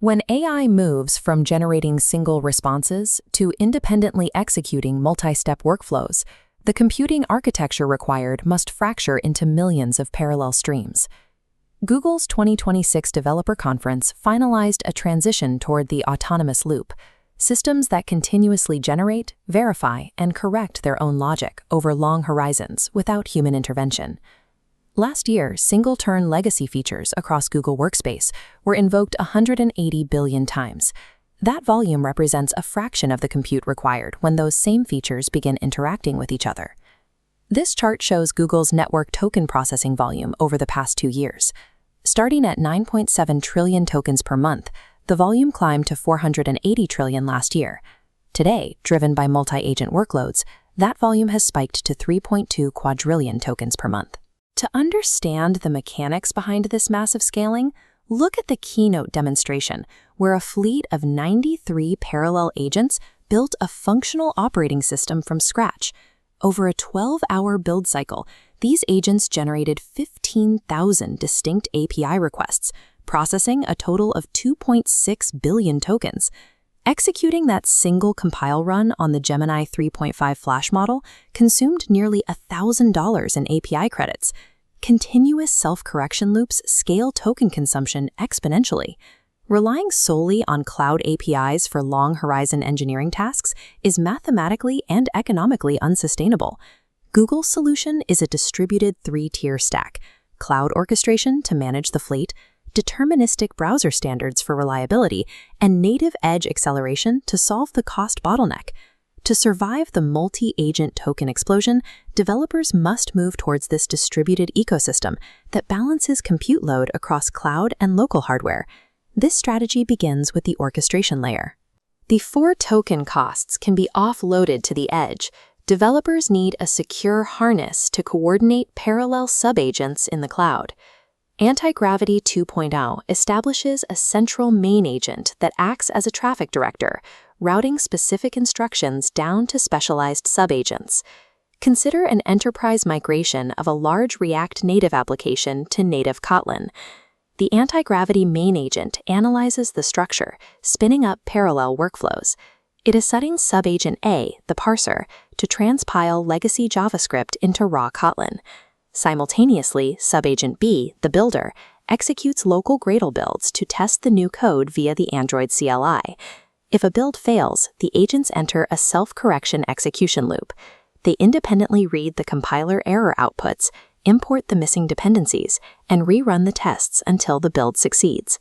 When AI moves from generating single responses to independently executing multi-step workflows, the computing architecture required must fracture into millions of parallel streams. Google's 2026 Developer Conference finalized a transition toward the autonomous loop, systems that continuously generate, verify, and correct their own logic over long horizons without human intervention. Last year, single-turn legacy features across Google Workspace were invoked 180 billion times. That volume represents a fraction of the compute required when those same features begin interacting with each other. This chart shows Google's network token processing volume over the past 2 years. Starting at 9.7 trillion tokens per month, the volume climbed to 480 trillion last year. Today, driven by multi-agent workloads, that volume has spiked to 3.2 quadrillion tokens per month. To understand the mechanics behind this massive scaling, look at the keynote demonstration, where a fleet of 93 parallel agents built a functional operating system from scratch. Over a 12-hour build cycle, these agents generated 15,000 distinct API requests, processing a total of 2.6 billion tokens. Executing that single compile run on the Gemini 3.5 Flash model consumed nearly $1,000 in API credits. Continuous self-correction loops scale token consumption exponentially. Relying solely on cloud APIs for long-horizon engineering tasks is mathematically and economically unsustainable. Google's solution is a distributed 3-tier stack: cloud orchestration to manage the fleet, deterministic browser standards for reliability, and native edge acceleration to solve the cost bottleneck. To survive the multi-agent token explosion, developers must move towards this distributed ecosystem that balances compute load across cloud and local hardware. This strategy begins with the orchestration layer. Before token costs can be offloaded to the edge, developers need a secure harness to coordinate parallel subagents in the cloud. Antigravity 2.0 establishes a central main agent that acts as a traffic director, routing specific instructions down to specialized subagents. Consider an enterprise migration of a large React Native application to native Kotlin. The Antigravity main agent analyzes the structure, spinning up parallel workflows. It assigns subagent A, the parser, to transpile legacy JavaScript into raw Kotlin. Simultaneously, subagent B, the builder, executes local Gradle builds to test the new code via the Android CLI. If a build fails, the agents enter a self-correction execution loop. They independently read the compiler error outputs, import the missing dependencies, and rerun the tests until the build succeeds.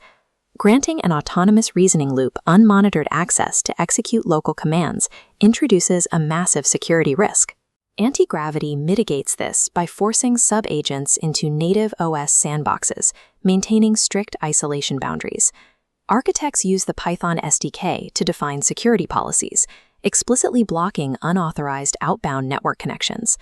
Granting an autonomous reasoning loop unmonitored access to execute local commands introduces a massive security risk. Antigravity mitigates this by forcing subagents into native OS sandboxes, maintaining strict isolation boundaries. Architects use the Python SDK to define security policies, explicitly blocking unauthorized outbound network connections.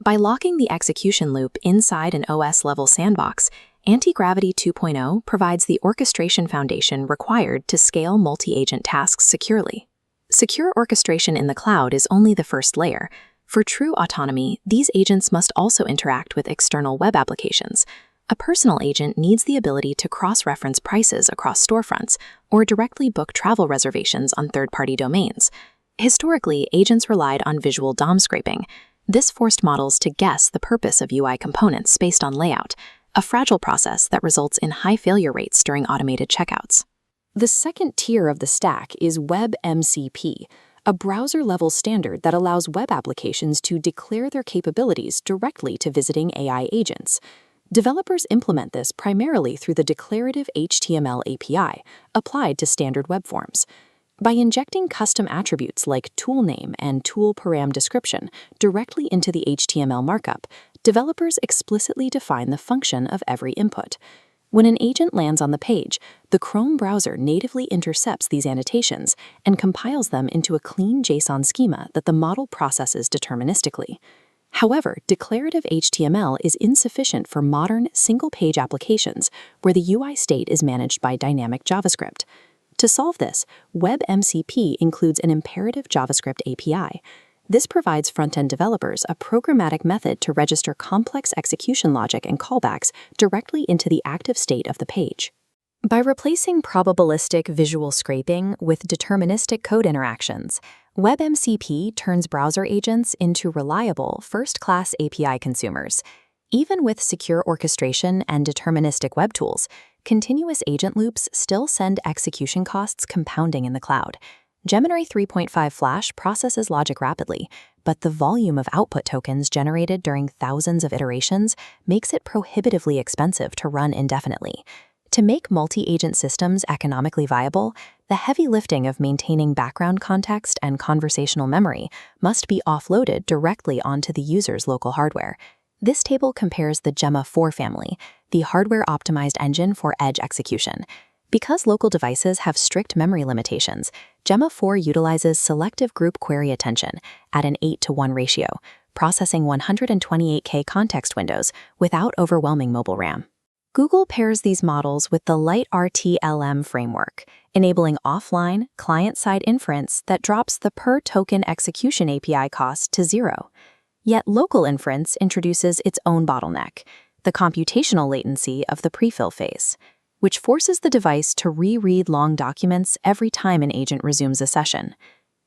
By locking the execution loop inside an OS-level sandbox, Antigravity 2.0 provides the orchestration foundation required to scale multi-agent tasks securely. Secure orchestration in the cloud is only the first layer. For true autonomy, these agents must also interact with external web applications. A personal agent needs the ability to cross-reference prices across storefronts or directly book travel reservations on third-party domains. Historically, agents relied on visual DOM scraping. This forced models to guess the purpose of UI components based on layout, a fragile process that results in high failure rates during automated checkouts. The second tier of the stack is WebMCP, a browser-level standard that allows web applications to declare their capabilities directly to visiting AI agents. Developers implement this primarily through the declarative HTML API applied to standard web forms. By injecting custom attributes like tool name and tool param description directly into the HTML markup, developers explicitly define the function of every input. When an agent lands on the page, the Chrome browser natively intercepts these annotations and compiles them into a clean JSON schema that the model processes deterministically. However, declarative HTML is insufficient for modern single-page applications where the UI state is managed by dynamic JavaScript. To solve this, WebMCP includes an imperative JavaScript API. This provides front-end developers a programmatic method to register complex execution logic and callbacks directly into the active state of the page. By replacing probabilistic visual scraping with deterministic code interactions, WebMCP turns browser agents into reliable, first-class API consumers. Even with secure orchestration and deterministic web tools, continuous agent loops still send execution costs compounding in the cloud. Gemini 3.5 Flash processes logic rapidly, but the volume of output tokens generated during thousands of iterations makes it prohibitively expensive to run indefinitely. To make multi-agent systems economically viable, the heavy lifting of maintaining background context and conversational memory must be offloaded directly onto the user's local hardware. This table compares the Gemma 4 family, the hardware-optimized engine for edge execution. Because local devices have strict memory limitations, Gemma 4 utilizes selective group query attention at an 8:1 ratio, processing 128K context windows without overwhelming mobile RAM. Google pairs these models with the LiteRTLM framework, enabling offline, client-side inference that drops the per-token execution API cost to zero. Yet local inference introduces its own bottleneck, the computational latency of the prefill phase, which forces the device to reread long documents every time an agent resumes a session.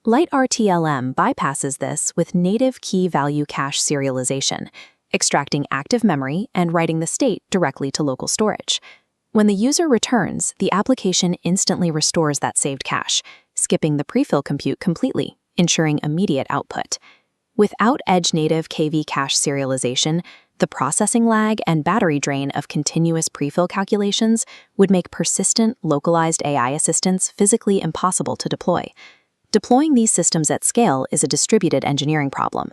LiteRTLM bypasses this with native key-value cache serialization, extracting active memory and writing the state directly to local storage. When the user returns, the application instantly restores that saved cache, skipping the prefill compute completely, ensuring immediate output. Without edge-native KV cache serialization, the processing lag and battery drain of continuous prefill calculations would make persistent, localized AI assistants physically impossible to deploy. Deploying these systems at scale is a distributed engineering problem.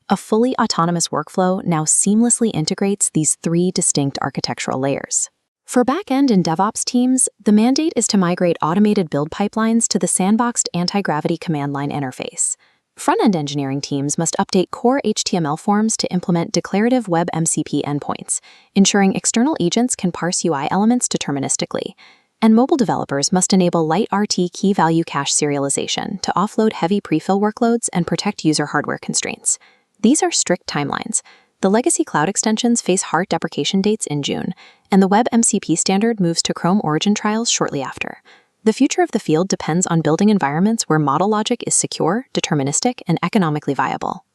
A fully autonomous workflow now seamlessly integrates these three distinct architectural layers. For back-end and DevOps teams, the mandate is to migrate automated build pipelines to the sandboxed Antigravity command line interface. Front-end engineering teams must update core HTML forms to implement declarative WebMCP endpoints, ensuring external agents can parse UI elements deterministically. And mobile developers must enable LiteRT key-value cache serialization to offload heavy prefill workloads and protect user hardware constraints. These are strict timelines. The legacy cloud extensions face hard deprecation dates in June, and the WebMCP standard moves to Chrome origin trials shortly after. The future of the field depends on building environments where model logic is secure, deterministic, and economically viable.